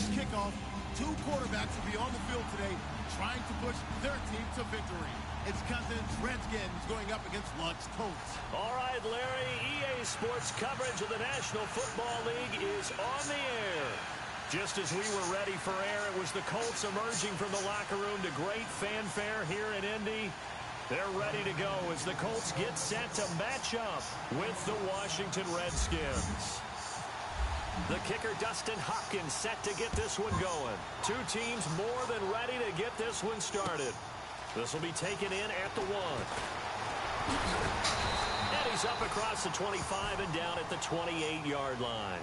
first kickoff, two quarterbacks will be on the field today trying to push their team to victory. It's Cousins Redskins going up against Luck's Colts. All right, Larry, EA Sports coverage of the National Football League is on the air. Just as we were ready for air, it was the Colts emerging from the locker room to great fanfare here in Indy. They're ready to go as the Colts get set to match up with the Washington Redskins. The kicker, Dustin Hopkins, set to get this one going. Two teams more than ready to get this one started. This will be taken in at the 1. And he's up across the 25 and down at the 28-yard line.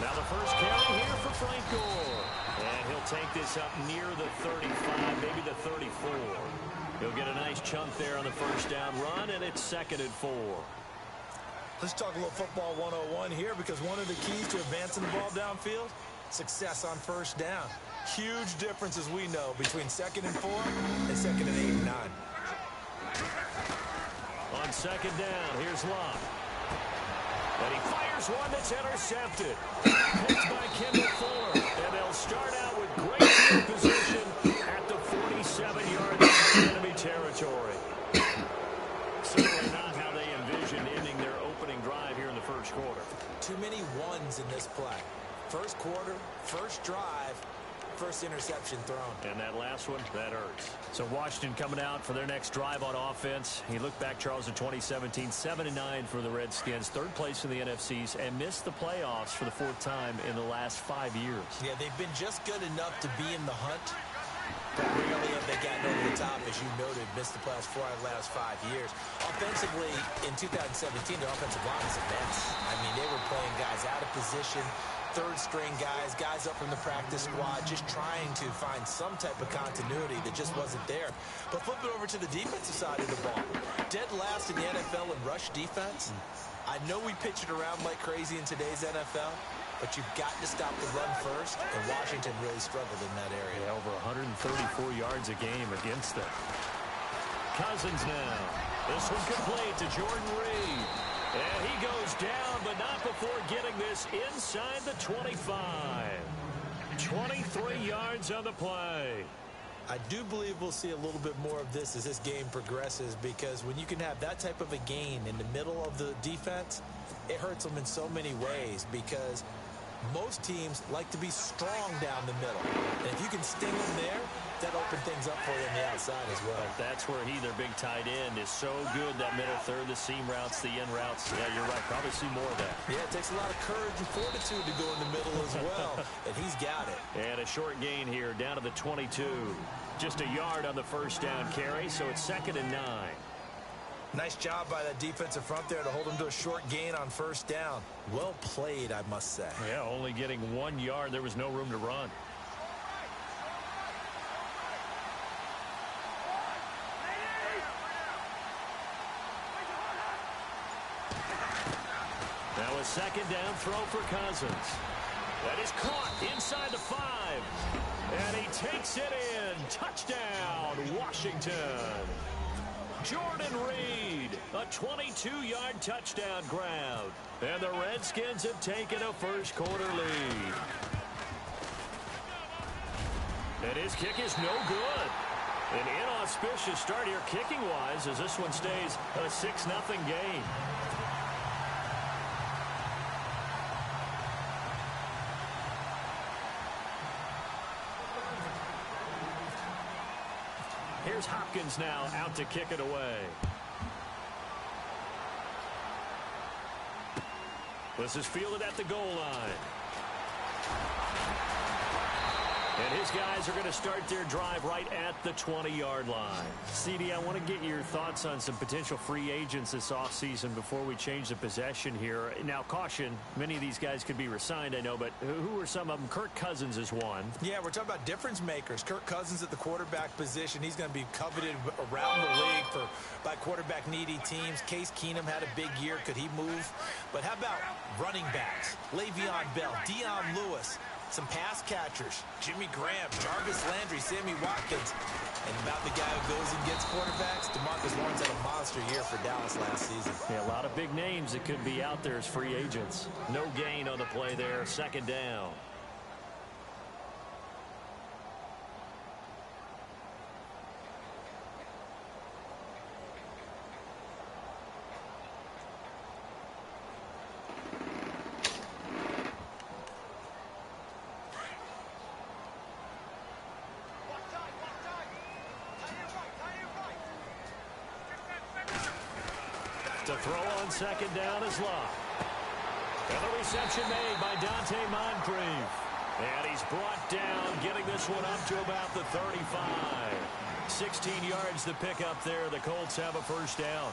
Now the first carry here for Frank Gore. And he'll take this up near the 35, maybe the 34. He'll get a nice chunk there on the first down run, and it's 2nd and 4. Let's talk a little football 101 here, because one of the keys to advancing the ball downfield, success on first down. Huge difference, as we know, between 2nd and 4 and 2nd and 8 and 9. On 2nd down, here's Locke. And he fires one that's intercepted. Picked by Kendall Fuller. And they'll start out with great field position at the 47-yard line of enemy territory. Certainly not how they envisioned ending their opening drive here in the first quarter. Too many ones in this play. First quarter, first drive, first interception thrown. And that last one, that hurts. So Washington coming out for their next drive on offense. He looked back, Charles, in 2017, 7-9 for the Redskins, 3rd place in the NFCs, and missed the playoffs for the 4th time in the last 5 years. Yeah, they've been just good enough to be in the hunt. But rarely have they gotten over the top, as you noted, missed the playoffs 4 out of the last 5 years. Offensively, in 2017, their offensive line was a mess. I mean, they were playing guys out of position, third-string guys, guys up from the practice squad, just trying to find some type of continuity that just wasn't there. But flip it over to the defensive side of the ball. Dead last in the NFL in rush defense. I know we pitch it around like crazy in today's NFL, but you've got to stop the run first, and Washington really struggled in that area. Yeah, over 134 yards a game against them. Cousins now. This one complete to Jordan Reed. And he goes down, but not before getting this inside the 25. 23 yards on the play. I do believe we'll see a little bit more of this as this game progresses, because when you can have that type of a gain in the middle of the defense, it hurts them in so many ways, because most teams like to be strong down the middle. And if you can sting them there, that opens things up for you on the outside as well. But that's where he, their big tight end, is so good, that middle third, the seam routes, the in routes. Yeah, you're right. Probably see more of that. Yeah, it takes a lot of courage and fortitude to go in the middle as well, and he's got it. And a short gain here, down to the 22. Just a yard on the first down carry, so it's 2nd and 9. Nice job by that defensive front there to hold him to a short gain on first down. Well played, I must say. Yeah, only getting 1 yard. There was no room to run. Now a 2nd down throw for Cousins. That is caught inside the 5. And he takes it in. Touchdown, Washington. Jordan Reed, a 22-yard touchdown grab. And the Redskins have taken a first quarter lead. And his kick is no good. An inauspicious start here kicking-wise, as this one stays a 6-0 game. Here's Hopkins now out to kick it away. This is fielded at the goal line. And his guys are going to start their drive right at the 20-yard line. CD, I want to get your thoughts on some potential free agents this offseason before we change the possession here. Now, caution, many of these guys could be re-signed, I know, but who are some of them? Kirk Cousins is one. Yeah, we're talking about difference makers. Kirk Cousins at the quarterback position. He's going to be coveted around the league by quarterback-needy teams. Case Keenum had a big year. Could he move? But how about running backs? Le'Veon Bell, Dion Lewis. Some pass catchers, Jimmy Graham, Jarvis Landry, Sammy Watkins. And about the guy who goes and gets quarterbacks, DeMarcus Lawrence had a monster year for Dallas last season. Yeah, a lot of big names that could be out there as free agents. No gain on the play there, second down. To throw on second down is Luck. And the reception made by Dante Moncrief. And he's brought down, getting this one up to about the 35. 16 yards to pick up there. The Colts have a first down.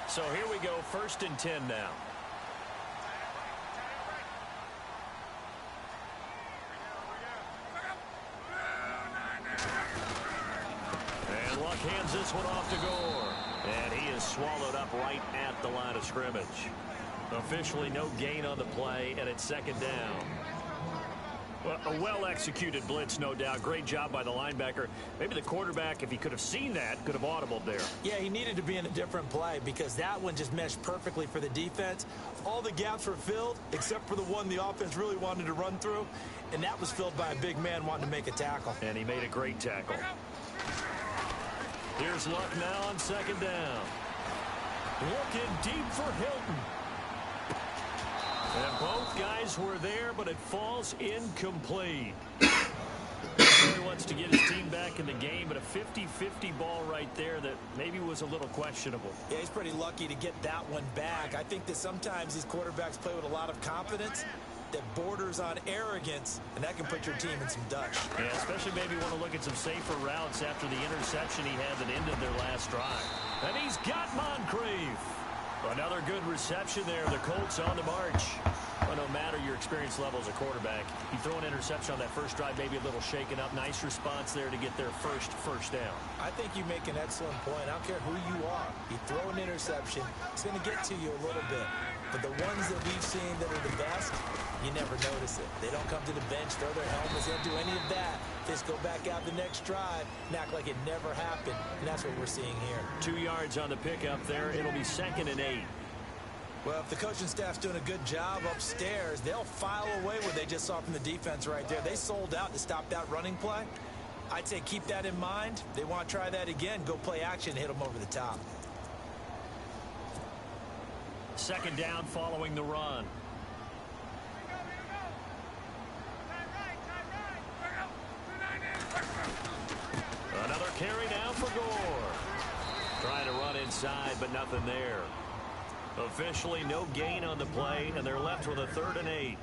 So here we go, 1st and 10 now. Hands this one off to Gore. And he is swallowed up right at the line of scrimmage. Officially no gain on the play, and it's second down. Well, a well-executed blitz, no doubt. Great job by the linebacker. Maybe the quarterback, if he could have seen that, could have audibled there. Yeah, he needed to be in a different play because that one just meshed perfectly for the defense. All the gaps were filled except for the one the offense really wanted to run through, and that was filled by a big man wanting to make a tackle. And he made a great tackle. Here's Luck now on second down. Looking deep for Hilton. And both guys were there, but it falls incomplete. He wants to get his team back in the game, but a 50-50 ball right there that maybe was a little questionable. Yeah, he's pretty lucky to get that one back. I think that sometimes these quarterbacks play with a lot of confidence that borders on arrogance, and that can put your team in some dust. Yeah, especially maybe want to look at some safer routes after the interception he had that ended their last drive. And he's got Moncrief. Another good reception there. The Colts on the march. Well, no matter your experience level as a quarterback, you throw an interception on that first drive, maybe a little shaken up. Nice response there to get their first down. I think you make an excellent point. I don't care who you are. You throw an interception, it's going to get to you a little bit. But the ones that we've seen that are the best, you never notice it. They don't come to the bench, throw their helmets, they don't do any of that. They just go back out the next drive and act like it never happened. And that's what we're seeing here. 2 yards on the pickup there. It'll be 2nd and 8. Well, if the coaching staff's doing a good job upstairs, they'll file away what they just saw from the defense right there. They sold out to stop that running play. I'd say keep that in mind. They want to try that again. Go play action, hit them over the top. Second down following the run. Another carry now for Gore. Trying to run inside, but nothing there. Officially no gain on the play, and they're left with a 3rd and 8.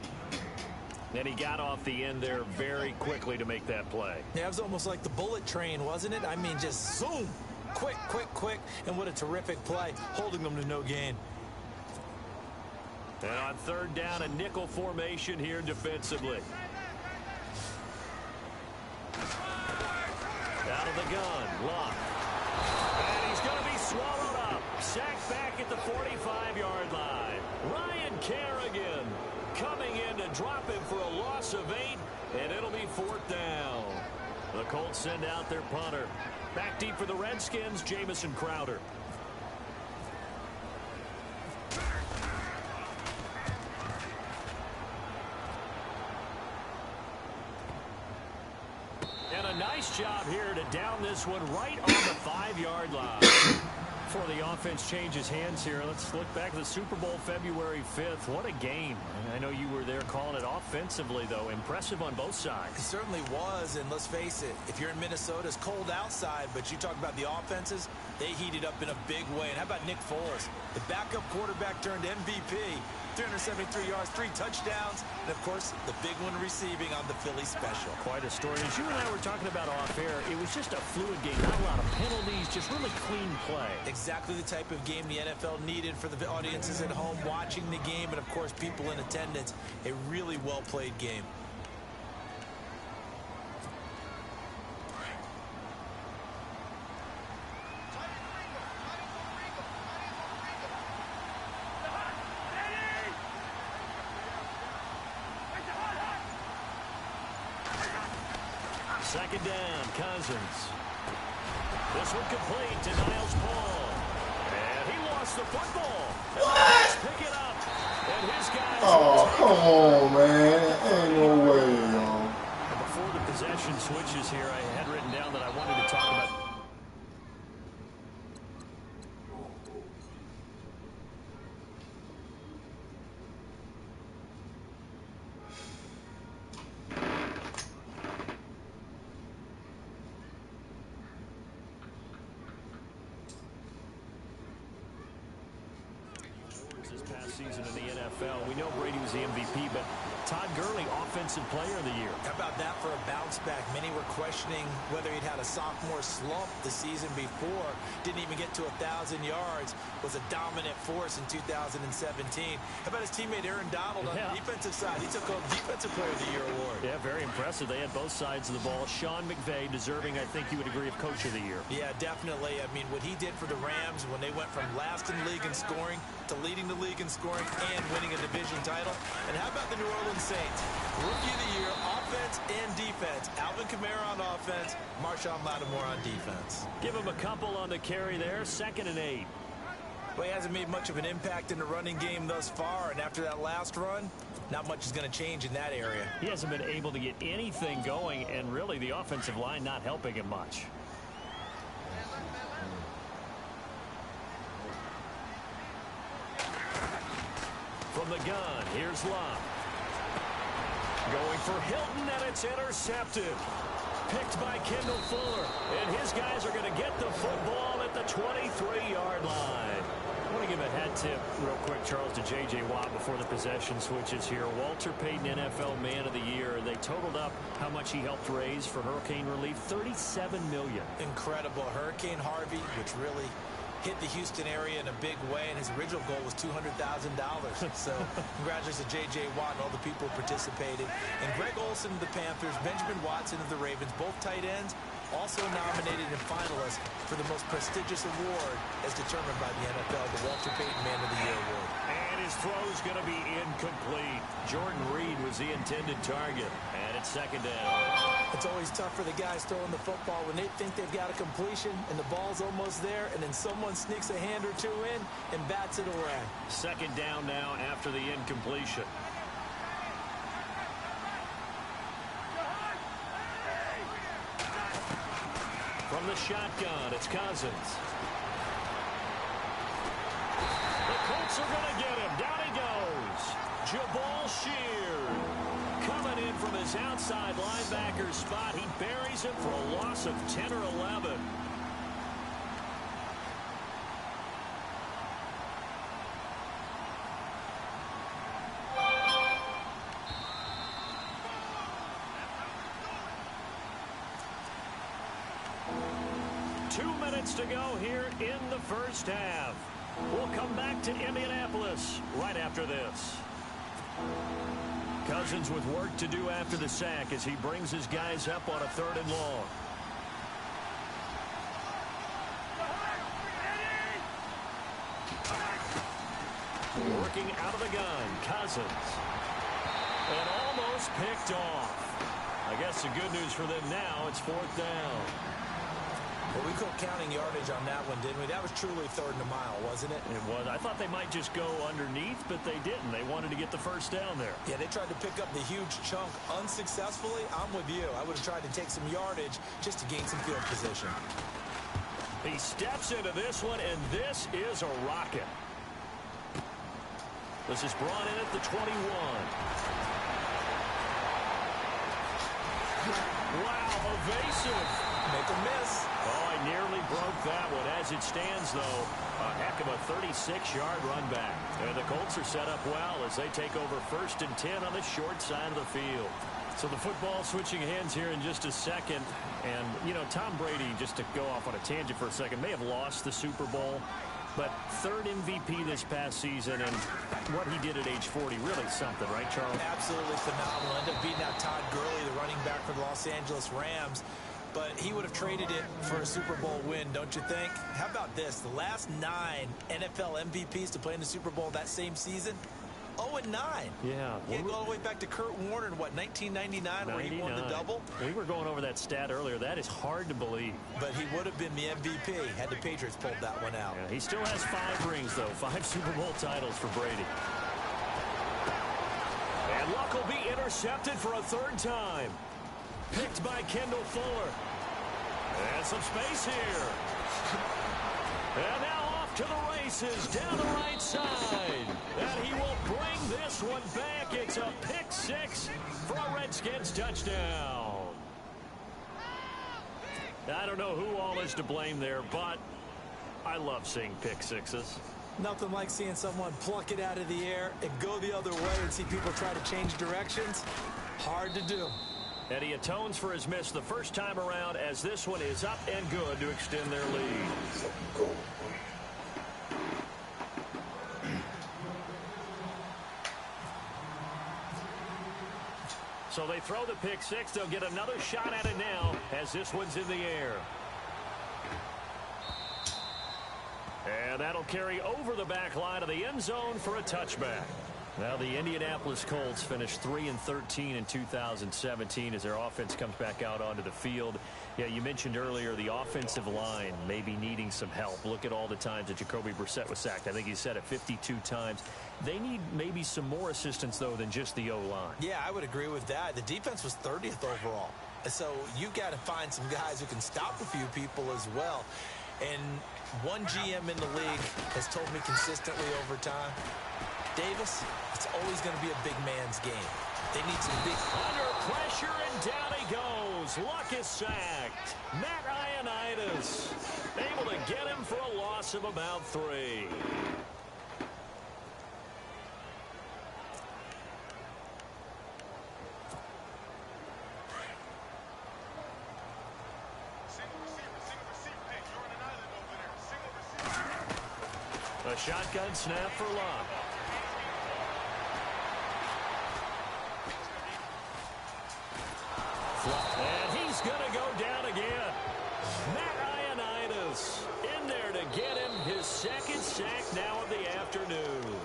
And he got off the end there very quickly to make that play. Yeah, it was almost like the bullet train, wasn't it? I mean, just zoom. Quick, quick, quick. And what a terrific play, holding them to no gain. And on 3rd down, a nickel formation here defensively. Out of the gun, Luck. And he's going to be swallowed up. Sacked back at the 45-yard line. Ryan Kerrigan coming in to drop him for a loss of 8, and it'll be 4th down. The Colts send out their punter. Back deep for the Redskins, Jamison Crowder. And a nice job here to down this one right on the 5-yard line. Before the offense changes hands here, let's look back at the Super Bowl February 5th. What a game. I know you were there calling it offensively, though. Impressive on both sides. It certainly was, and let's face it, if you're in Minnesota, it's cold outside, but you talk about the offenses, they heated up in a big way. And how about Nick Foles, the backup quarterback turned MVP? 373 yards, 3 touchdowns, and, of course, the big one receiving on the Philly special. Quite a story. As you and I were talking about off air, it was just a fluid game. Not a lot of penalties, just really clean play. Exactly the type of game the NFL needed for the audiences at home watching the game and, of course, people in attendance. A really well-played game. Second down, Cousins. This one complete to Niles Paul. And he lost the football. What? Pick it up. And his guys. Oh, come on, man. Ain't no way, yo. Before the possession switches here, I had written down that I wanted to talk about. This past season in the NFL. We know Brady was the MVP, but Todd Gurley, Offensive Player of the Year. How about that for a bounce back? Many were questioning whether he'd had a sophomore slump the season before. Didn't even get to 1,000 yards. Was a dominant force in 2017. How about his teammate Aaron Donald on the defensive side? He took home Defensive Player of the Year award. Yeah, very impressive. They had both sides of the ball. Sean McVay deserving, I think you would agree, of Coach of the Year. Yeah, definitely. I mean, what he did for the Rams when they went from last in the league in scoring to leading the league in scoring and winning a division title. And how about the New Orleans Saints? Rookie of the Year, offense and defense. Alvin Kamara on offense, Marshawn Lattimore on defense. Give him a couple on the carry there, 2nd and 8. Well, he hasn't made much of an impact in the running game thus far, and after that last run, not much is going to change in that area. He hasn't been able to get anything going, and really the offensive line not helping him much. From the gun, here's Love. Going for Hilton, and it's intercepted. Picked by Kendall Fuller. And his guys are going to get the football at the 23-yard line. I want to give a hat tip real quick, Charles, to J.J. Watt before the possession switches here. Walter Payton, NFL Man of the Year. They totaled up how much he helped raise for hurricane relief, $37 million. Incredible. Hurricane Harvey, which really hit the Houston area in a big way, and his original goal was $200,000. So congratulations to J.J. Watt and all the people who participated. And Greg Olsen of the Panthers, Benjamin Watson of the Ravens, both tight ends, also nominated and finalists for the most prestigious award as determined by the NFL, the Walter Payton Man of the Year Award. And his throw's going to be incomplete. Jordan Reed was the intended target. And it's 2nd down. It's always tough for the guys throwing the football when they think they've got a completion and the ball's almost there, and then someone sneaks a hand or two in and bats it away. 2nd down now after the incompletion. From the shotgun, it's Cousins. The Colts are going to get him. Down he goes. Jabal Sheard. Coming in from his outside linebacker spot. He buries him for a loss of 10 or 11. To go here in the first half. We'll come back to Indianapolis right after this. Cousins with work to do after the sack as he brings his guys up on a 3rd and long. Working out of the gun, Cousins. And almost picked off. I guess the good news for them now, it's 4th down. Well, we quit counting yardage on that one, didn't we? That was truly 3rd and a mile, wasn't it? It was. I thought they might just go underneath, but they didn't. They wanted to get the first down there. Yeah, they tried to pick up the huge chunk unsuccessfully. I'm with you. I would have tried to take some yardage just to gain some field position. He steps into this one, and this is a rocket. This is brought in at the 21. Wow, evasive. Make a miss. Oh, I nearly broke that one. As it stands, though, a heck of a 36-yard run back. And the Colts are set up well as they take over 1st and 10 on the short side of the field. So the football switching hands here in just a second. And, you know, Tom Brady, just to go off on a tangent for a second, may have lost the Super Bowl. But 3rd MVP this past season, and what he did at age 40, really something, right, Charles? Absolutely phenomenal. Ended up beating out Todd Gurley, the running back for the Los Angeles Rams. But he would have traded it for a Super Bowl win, don't you think? How about this? The last 9 NFL MVPs to play in the Super Bowl that same season, 0-9. Yeah. You go all the way back to Kurt Warner in, what, 1999, where he won the double? We were going over that stat earlier. That is hard to believe. But he would have been the MVP had the Patriots pulled that one out. Yeah, he still has 5 rings, though. 5 Super Bowl titles for Brady. And Luck will be intercepted for a 3rd time. Picked by Kendall Fuller. And some space here. And now off to the races down the right side. And he will bring this one back. It's a pick 6 for a Redskins touchdown. I don't know who all is to blame there, but I love seeing pick 6s. Nothing like seeing someone pluck it out of the air and go the other way and see people try to change directions. Hard to do. And he atones for his miss the first time around as this one is up and good to extend their lead. So they throw the pick 6. They'll get another shot at it now as this one's in the air. And that'll carry over the back line of the end zone for a touchback. Now the Indianapolis Colts finished 3-13 in 2017 as their offense comes back out onto the field. Yeah, you mentioned earlier the offensive line may be needing some help. Look at all the times that Jacoby Brissett was sacked. I think he said it 52 times. They need maybe some more assistance, though, than just the O-line. Yeah, I would agree with that. The defense was 30th overall. So you got to find some guys who can stop a few people as well. And one GM in the league has told me consistently over time, Davis, it's always going to be a big man's game. They need some big... Under pressure, and down he goes. Luck is sacked. Matt Ioannidis able to get him for a loss of about 3. A shotgun snap for Luck. And he's going to go down again. Matt Ioannidis in there to get him his 2nd sack now of the afternoon.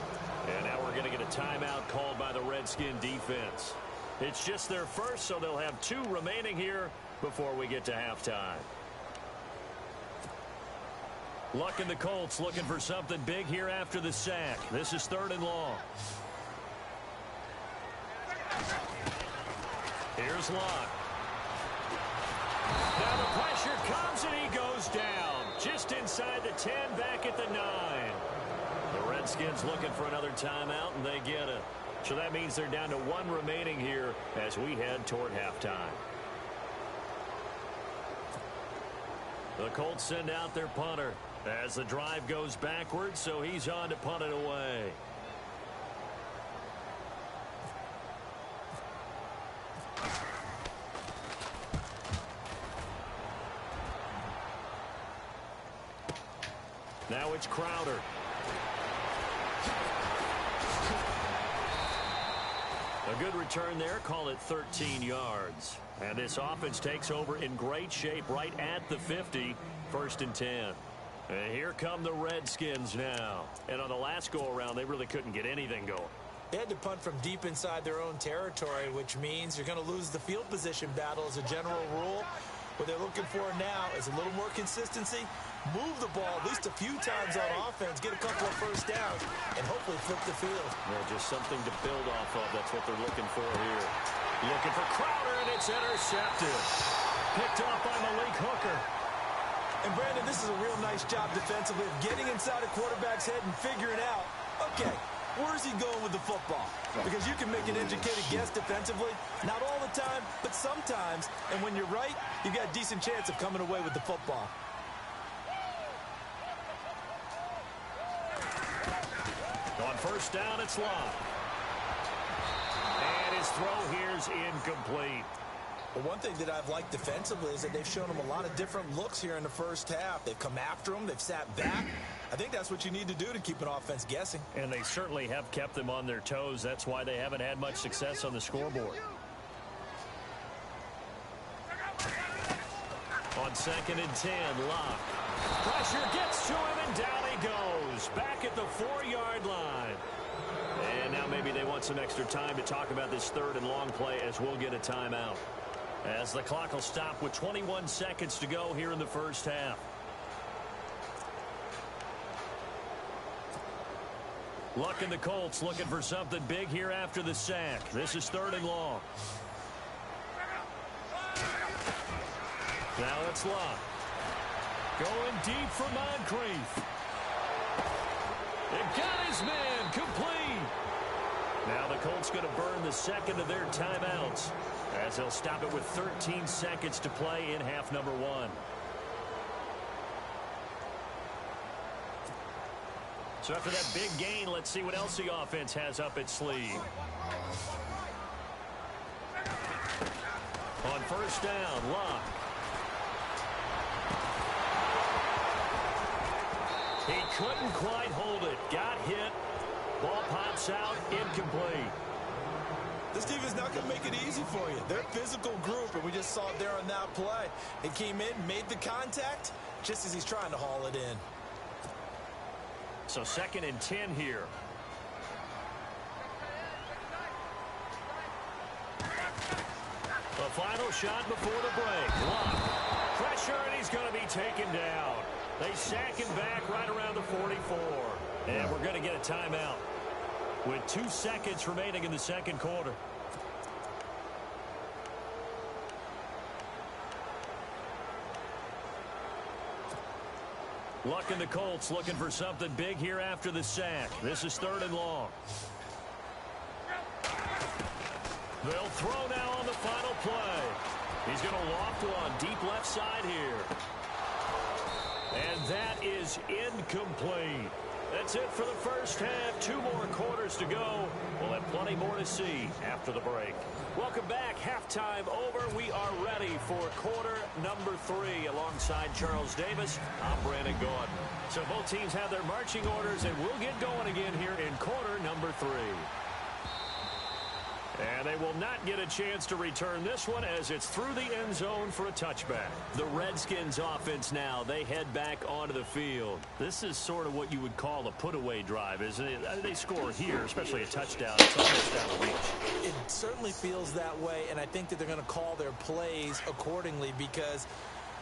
And now we're going to get a timeout called by the Redskin defense. It's just their first, so they'll have 2 remaining here before we get to halftime. Luck and the Colts looking for something big here after the sack. This is 3rd and long. Here's Luck. Now the pressure comes and he goes down. Just inside the 10, back at the 9. The Redskins looking for another timeout, and they get it. So that means they're down to 1 remaining here as we head toward halftime. The Colts send out their punter as the drive goes backwards, so he's on to punt it away. Now it's Crowder. A good return there, call it 13 yards. And this offense takes over in great shape right at the 50, 1st and 10. And here come the Redskins now. And on the last go-around, they really couldn't get anything going. They had to punt from deep inside their own territory, which means you're going to lose the field position battle as a general rule. What they're looking for now is a little more consistency, move the ball at least a few times on offense, get a couple of first downs, and hopefully flip the field. Yeah, just something to build off of. That's what they're looking for here. Looking for Crowder, and it's intercepted. Picked off by Malik Hooker. And, Brandon, this is a real nice job defensively of getting inside a quarterback's head and figuring out, okay, Where's he going with the football? Because you can make an educated guess defensively. Not all the time, but sometimes. And when you're right, you've got a decent chance of coming away with the football. On first down, it's Love. And his throw here's incomplete. Well, one thing that I've liked defensively is that they've shown him a lot of different looks here in the first half. They've come after him. They've sat back. I think that's what you need to do to keep an offense guessing. And they certainly have kept them on their toes. That's why they haven't had much success on the scoreboard. On 2nd and 10, Locke. Pressure gets to him, and down he goes. Back at the 4-yard line. And now maybe they want some extra time to talk about this 3rd and long play as we'll get a timeout. As the clock will stop with 21 seconds to go here in the first half. Luck and the Colts looking for something big here after the sack. This is 3rd and long. Now it's Luck. Going deep for Moncrief. It got his man complete. Now the Colts going to burn the 2nd of their timeouts as they'll stop it with 13 seconds to play in half number 1. So after that big gain, let's see what else the offense has up its sleeve. On first down, Locke. He couldn't quite hold it. Got hit. Ball pops out. Incomplete. This team is not going to make it easy for you. They're a physical group, and we just saw it there on that play. He came in, made the contact, just as he's trying to haul it in. So 2nd and 10 here. The final shot before the break. Locke. Pressure, and he's going to be taken down. They sack him back right around the 44. And we're going to get a timeout with 2 seconds remaining in the 2nd quarter. Luck and the Colts looking for something big here after the sack. This is 3rd and long. They'll throw now on the final play. He's going to loft one deep left side here. And that is incomplete. That's it for the first half. 2 more quarters to go. We'll have plenty more to see after the break. Welcome back. Halftime over. We are ready for quarter number 3. Alongside Charles Davis, I'm Brandon Gordon. So both teams have their marching orders, and we'll get going again here in quarter number 3. And they will not get a chance to return this one as it's through the end zone for a touchback. The Redskins offense now, they head back onto the field. This is sort of what you would call a put-away drive, isn't it? They score here, especially a touchdown. It's almost down the reach. It certainly feels that way, and I think that they're going to call their plays accordingly because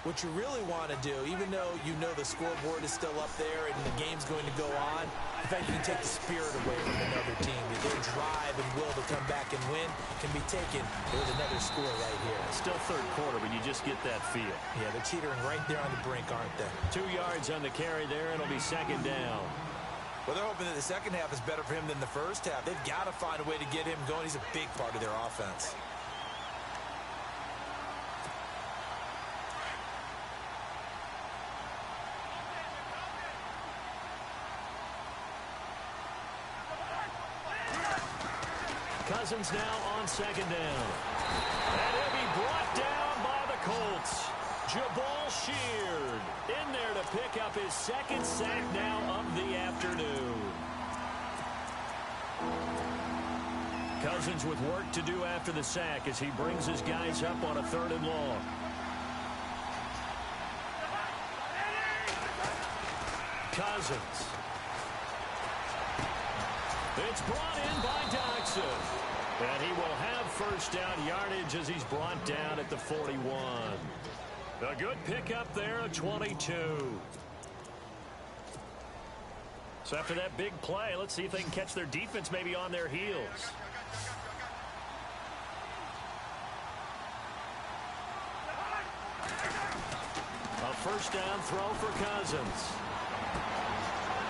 what you really want to do, even though you know the scoreboard is still up there and the game's going to go on, in fact, you can take the spirit away from another team. Their drive and will to come back and win can be taken with another score right here. Still 3rd quarter, but you just get that feel. Yeah, they're teetering right there on the brink, aren't they? 2 yards on the carry there. It'll be 2nd down. Well, they're hoping that the second half is better for him than the first half. They've got to find a way to get him going. He's a big part of their offense. Cousins now on 2nd down. And he'll be brought down by the Colts. Jabal Sheard in there to pick up his 2nd sack now of the afternoon. Cousins with work to do after the sack as he brings his guys up on a 3rd and long. Cousins. It's brought in by Dodson. And he will have first down yardage as he's brought down at the 41. A good pickup there, a 22. So after that big play, let's see if they can catch their defense maybe on their heels. A first down throw for Cousins.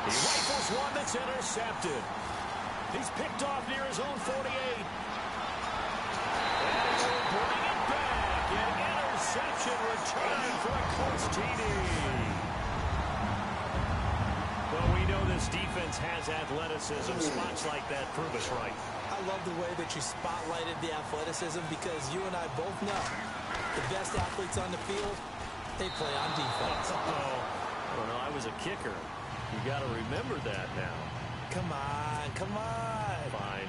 He rifles one that's intercepted. He's picked off near his own 48. And he'll bring it back. An interception return for a Colts TD. Well, we know this defense has athleticism. Spots like that prove us right. I love the way that you spotlighted the athleticism because you and I both know the best athletes on the field, they play on defense. I don't know. I was a kicker. You got to remember that now. Come on, come on. Fine.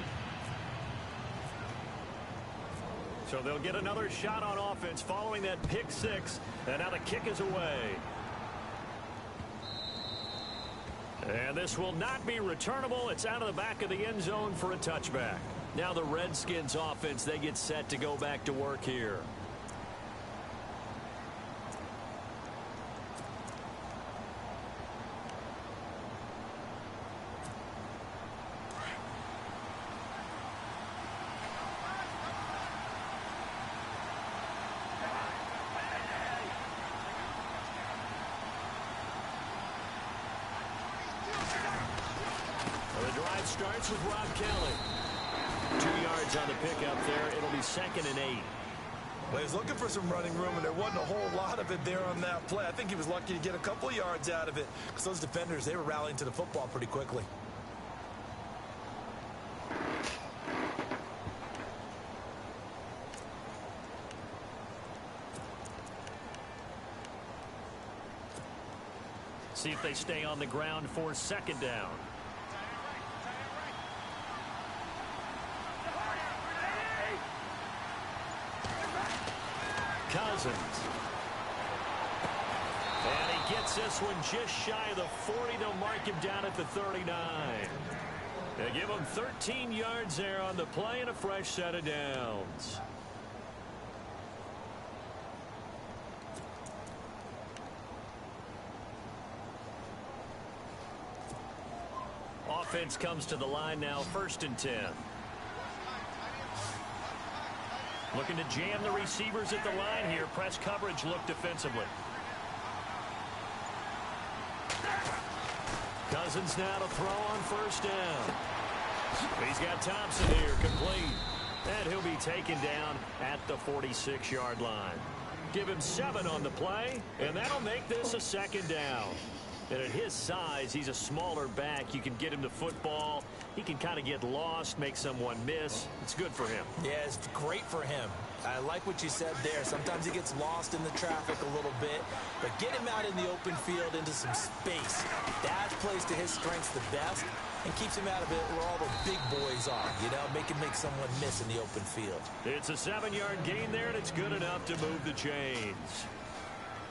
So they'll get another shot on offense following that pick six. And now the kick is away. And this will not be returnable. It's out of the back of the end zone for a touchback. Now the Redskins offense, they get set to go back to work here. Starts with Rob Kelly. 2 yards on the pickup there. It'll be 2nd and 8. Well, he was looking for some running room, and there wasn't a whole lot of it there on that play. I think he was lucky to get a couple of yards out of it because those defenders, they were rallying to the football pretty quickly. See if they stay on the ground for 2nd down. Cousins. And he gets this one just shy of the 40. They'll mark him down at the 39. They give him 13 yards there on the play and a fresh set of downs. Offense comes to the line now, 1st and 10. Looking to jam the receivers at the line here. Press coverage look defensively. Cousins now to throw on 1st down. He's got Thompson here, complete. And he'll be taken down at the 46-yard line. Give him 7 on the play, and that'll make this a 2nd down. And at his size, he's a smaller back. You can get him the football. He can kind of get lost, make someone miss. It's good for him. Yeah, it's great for him. I like what you said there. Sometimes he gets lost in the traffic a little bit, but get him out in the open field into some space. That plays to his strengths the best and keeps him out of it where all the big boys are, you know, make someone miss in the open field. It's a 7-yard gain there, and it's good enough to move the chains.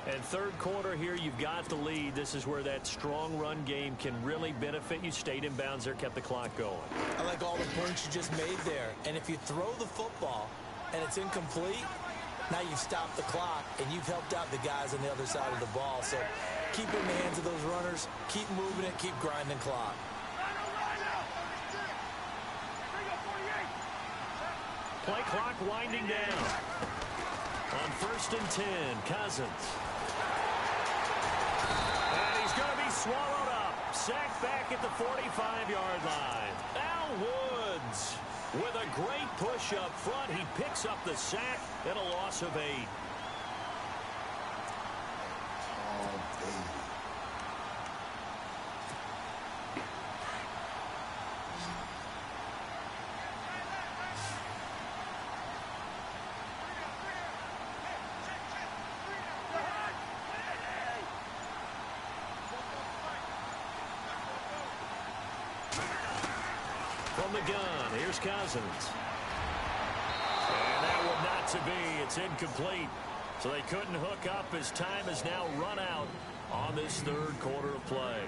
And 3rd quarter here, you've got the lead. This is where that strong run game can really benefit you. Stayed in bounds there, kept the clock going. I like all the points you just made there. And if you throw the football and it's incomplete, now you've stopped the clock and you've helped out the guys on the other side of the ball. So keep it in the hands of those runners. Keep moving it. Keep grinding clock. Play clock winding down. On 1st and 10, Cousins. And he's going to be swallowed up. Sacked back at the 45-yard line. Al Woods with a great push up front. He picks up the sack and a loss of 8. From the gun, here's Cousins. And that one not to be. It's incomplete. So they couldn't hook up as time has now run out on this 3rd quarter of play.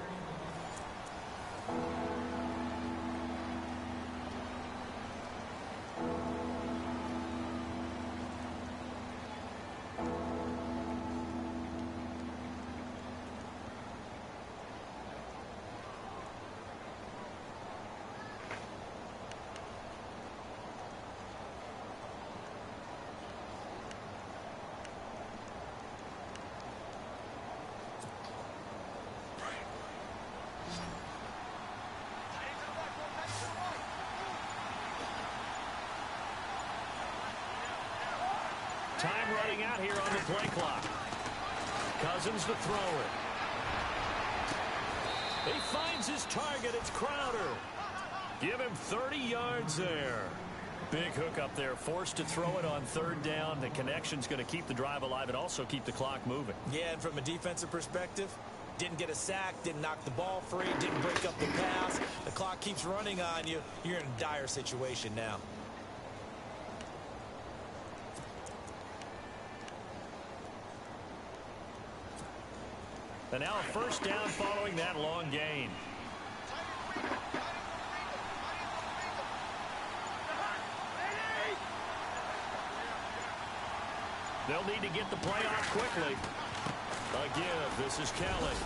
Time running out here on the play clock. Cousins to throw it. He finds his target. It's Crowder. Give him 30 yards there. Big hook up there. Forced to throw it on third down. The connection's going to keep the drive alive and also keep the clock moving. Yeah, and from a defensive perspective, didn't get a sack, didn't knock the ball free, didn't break up the pass. The clock keeps running on you. You're in a dire situation now. And now a first down following that long gain. They'll need to get the play off quickly. A give. This is Kelly.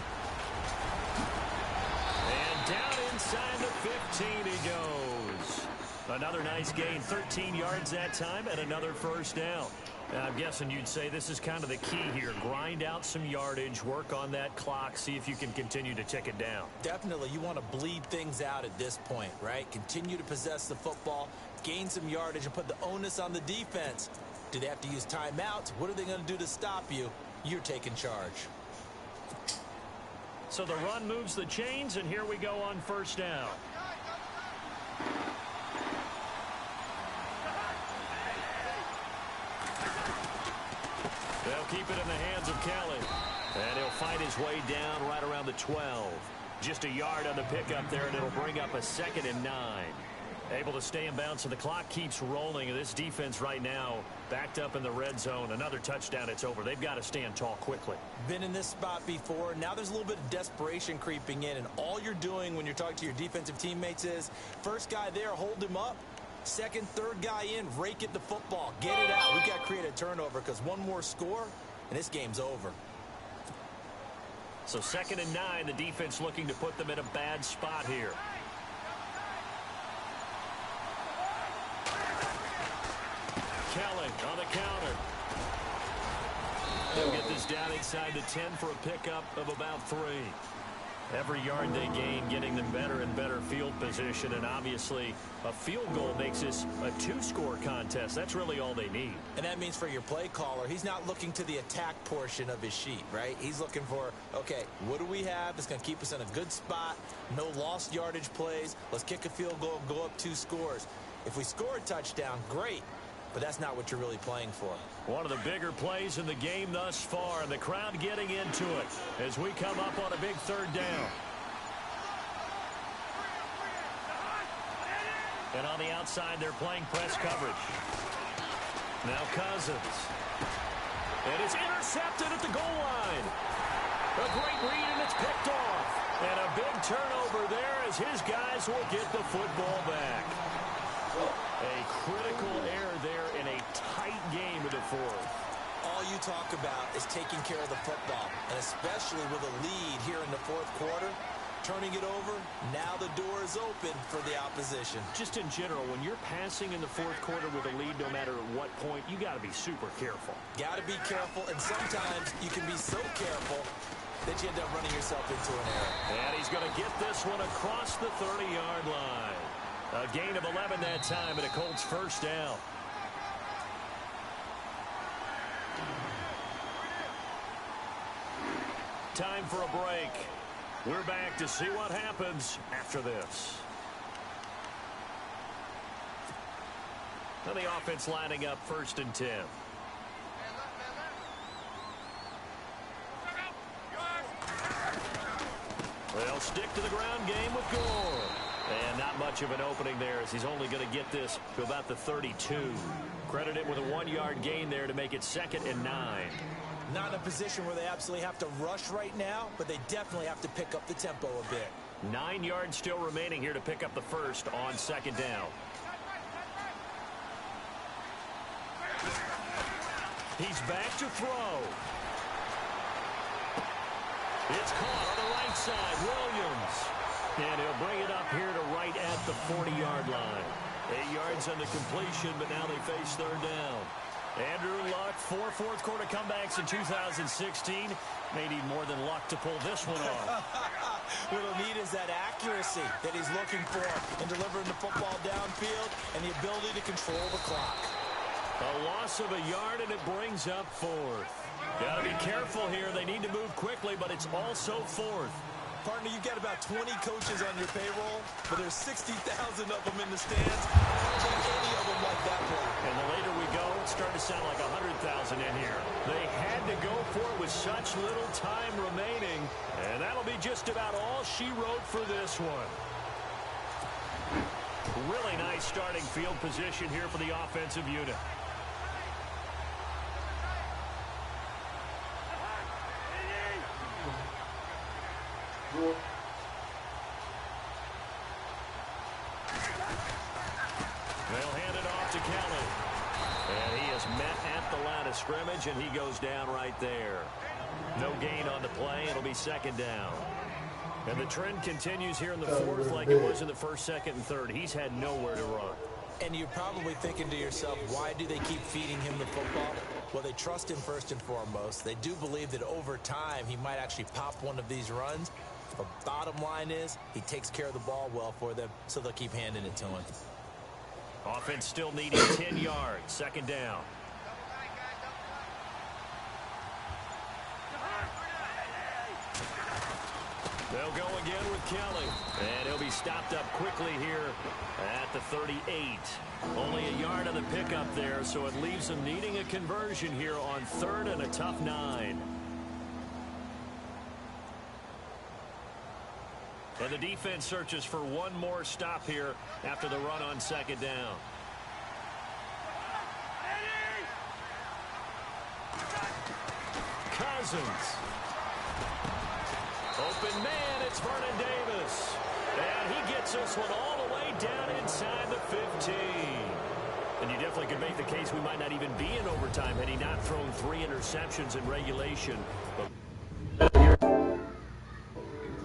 And down inside the 15 he goes. Another nice gain. 13 yards that time and another first down. I'm guessing you'd say this is kind of the key here. Grind out some yardage, work on that clock, see if you can continue to tick it down. Definitely. You want to bleed things out at this point, right? Continue to possess the football, gain some yardage, and put the onus on the defense. Do they have to use timeouts? What are they going to do to stop you? You're taking charge. So the run moves the chains, and here we go on first down. They'll keep it in the hands of Kelly. And he'll fight his way down right around the 12. Just a yard on the pickup there, and it'll bring up a 2nd and 9. Able to stay in bounds, so the clock keeps rolling. And this defense right now backed up in the red zone. Another touchdown, it's over. They've got to stand tall quickly. Been in this spot before. Now there's a little bit of desperation creeping in. And all you're doing when you're talking to your defensive teammates is, first guy there, hold him up. Second, third guy in, rake at the football. Get it out. We've got to create a turnover because one more score, and this game's over. So 2nd and 9, the defense looking to put them in a bad spot here. Kelly on the counter. They'll get this down inside the 10 for a pickup of about 3. Every yard they gain, getting them better and better field position, and obviously a field goal makes this a 2-score contest. That's really all they need. And that means for your play caller, he's not looking to the attack portion of his sheet, right? He's looking for, okay, what do we have that's going to keep us in a good spot? No lost yardage plays. Let's kick a field goal, go up 2 scores. If we score a touchdown, great. But that's not what you're really playing for. One of the bigger plays in the game thus far, and the crowd getting into it as we come up on a big 3rd down. And on the outside, they're playing press coverage. Now Cousins. And it's intercepted at the goal line. A great read, and it's picked off. And a big turnover there as his guys will get the football back. A critical error there in a tight game in the 4th. All you talk about is taking care of the football, and especially with a lead here in the 4th quarter, turning it over, now the door is open for the opposition. Just in general, when you're passing in the 4th quarter with a lead, no matter at what point, you got to be super careful. Got to be careful, and sometimes you can be so careful that you end up running yourself into an error. And he's going to get this one across the 30-yard line. A gain of 11 that time, and a Colts first down. Time for a break. We're back to see what happens after this. Now the offense lining up 1st and 10. They'll stick to the ground game with Gore. And not much of an opening there as he's only going to get this to about the 32. Credit it with a 1-yard gain there to make it 2nd and 9. Not in a position where they absolutely have to rush right now, but they definitely have to pick up the tempo a bit. 9 yards still remaining here to pick up the first on 2nd down. He's back to throw. It's caught on the right side. Williams. And he'll bring it up here to right at the 40-yard line. 8 yards on the completion, but now they face 3rd down. Andrew Luck, 4 fourth-quarter comebacks in 2016. May need more than luck to pull this one off. What he'll need is that accuracy that he's looking for in delivering the football downfield and the ability to control the clock. A loss of a yard, and it brings up fourth. Got to be careful here. They need to move quickly, but it's also fourth. Partner, you've got about 20 coaches on your payroll, but there's 60,000 of them in the stands. I don't think any of them like that play. And the later we go, it's starting to sound like 100,000 in here. They had to go for it with such little time remaining, and that'll be just about all she wrote for this one. Really nice starting field position here for the offensive unit. They'll hand it off to Kelly. And he is met at the line of scrimmage, and he goes down right there. No gain on the play. It'll be second down. And the trend continues here in the fourth like it was in the first, second, and third. He's had nowhere to run. And you're probably thinking to yourself, why do they keep feeding him the football? Well, they trust him first and foremost. They do believe that over time he might actually pop one of these runs. The bottom line is he takes care of the ball well for them, so they'll keep handing it to him. Offense still needing 10 yards. Second down. They'll go again with Kelly. And he'll be stopped up quickly here at the 38. Only a yard on the pickup there, so it leaves them needing a conversion here on third and a tough 9. And the defense searches for one more stop here after the run on second down. Cousins. Open man, it's Vernon Davis. And he gets this one all the way down inside the 15. And you definitely could make the case we might not even be in overtime had he not thrown 3 interceptions in regulation. But